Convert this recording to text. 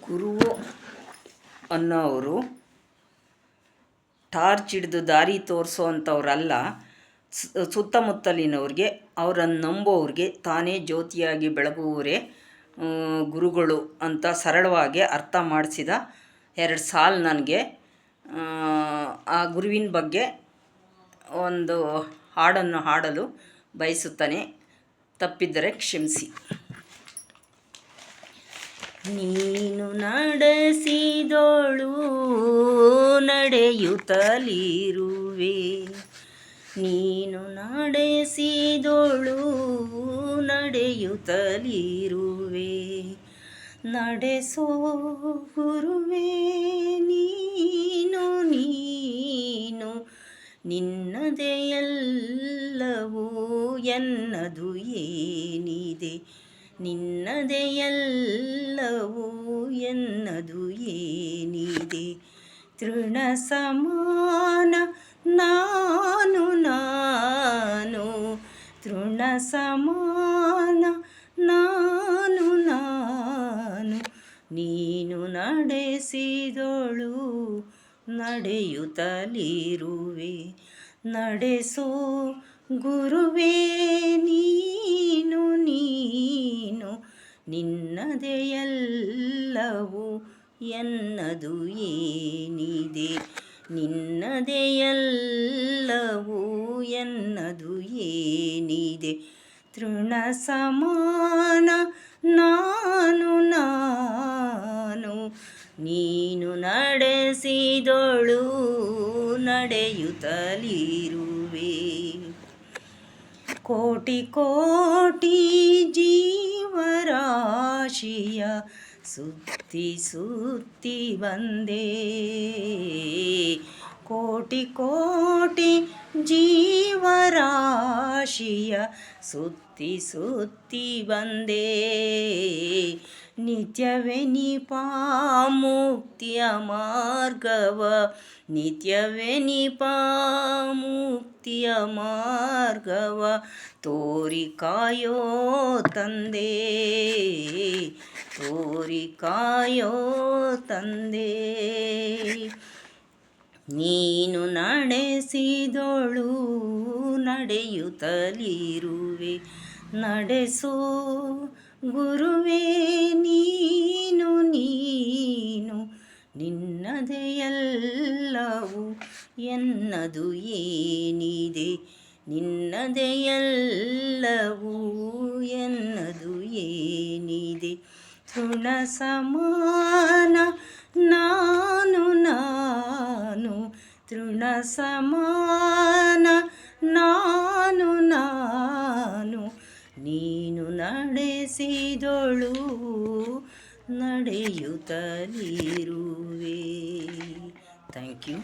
ಗುರು ಅನ್ನೋವರು torch ಹಿಡಿದು ದಾರಿ ತೋರಿಸೋ ಅಂಥವ್ರಲ್ಲ. ಸುತ್ತಮುತ್ತಲಿನವ್ರಿಗೆ, ಅವರನ್ನು ನಂಬೋರಿಗೆ ತಾನೇ ಜ್ಯೋತಿಯಾಗಿ ಬೆಳಗುವವರೇ ಗುರುಗಳು ಅಂತ ಸರಳವಾಗಿ ಅರ್ಥ ಮಾಡಿಸಿದ 2 ಸಾಲು ನನಗೆ. ಆ ಗುರುವಿನ ಬಗ್ಗೆ ಒಂದು ಹಾಡನ್ನು ಹಾಡಲು ಬಯಸುತ್ತಾನೆ. ತಪ್ಪಿದ್ದರೆ ಕ್ಷಮಿಸಿ. ನೀನು ನಡೆಸಿದೋಳು ನಡೆಯುತ್ತಲಿರುವೆ, ನೀನು ನಡೆಸಿದೋಳು ನಡೆಯುತ್ತಲಿರುವೆ, ನಡೆಸೋ ಗುರುವೇ ನೀನು ನೀನು, ನಿನ್ನದೇ ಎಲ್ಲವೂ ಎನ್ನದು ಏನಿದೆ, ನಿನ್ನದೇ ಎಲ್ಲವೂ ಎನ್ನದು ಏನಿದೆ. ತೃಣ ಸಮಾನ ನಾನು ನಾನು, ತೃಣ ಸಮಾನ ನಾನು ನಾನು, ನೀನು ನಡೆಸಿದೋಳು ನಡೆಯುತ್ತಲಿರುವೆ, ನಡೆಸೋ ಗುರುವೇ ನೀನು ನೀನು, ನಿನ್ನದೇ ಎಲ್ಲವೂ ಎನ್ನದು ಏನಿದೆ, ನಿನ್ನದೇ ಎಲ್ಲವೂ ಎನ್ನದು ಏನಿದೆ. ತೃಣ ಸಮಾನ ನಾನು ನಾನು, ನೀನು ನಡೆಸಿದೋಳು ನಡೆಯುತ್ತಲಿರುವೆ. ಕೋಟಿ ಕೋಟಿ ಜೀವರಾಶಿಯ ಸುತ್ತಿ ಸುತ್ತಿ ಬಂದೆ, ಕೋಟಿ ಕೋಟಿ ಜೀವರಾಶಿಯ ಸುತ್ತಿ ಸುತ್ತಿ ಬಂದೆ. ನಿತ್ಯವೆನಿಪ ಮುಕ್ತಿಯ ಮಾರ್ಗವ, ನಿತ್ಯವೆನಿಪ ಮುಕ್ತಿಯ ಮಾರ್ಗವ ತೋರಿ ಕಾಯೋ ತಂದೆ, ತೋರಿ ಕಾಯೋ ತಂದೆ. ನೀನು ನಡೆಸಿದೋಳು ನಡೆಯುತ್ತಲಿರುವೆ, ನಡೆಸೋ ಗುರುವೇ ನೀನು ನೀನು, ನಿನ್ನದೇ ಎಲ್ಲವೂ ಎನ್ನದು ಏನಿದೆ, ನಿನ್ನದೇ ಎಲ್ಲವೂ ಎನ್ನದು ಏನಿದೆ. ತೃಣ ಸಮಾನ ನಾನು ನಾನು, ತೃಣ ಸಮಾನ ನಾನು ನಾನು, ನೀನು ನಡೆಸಿದೋಳು ನಡೆಯುತ್ತಲಿರುವೆ. Thank you.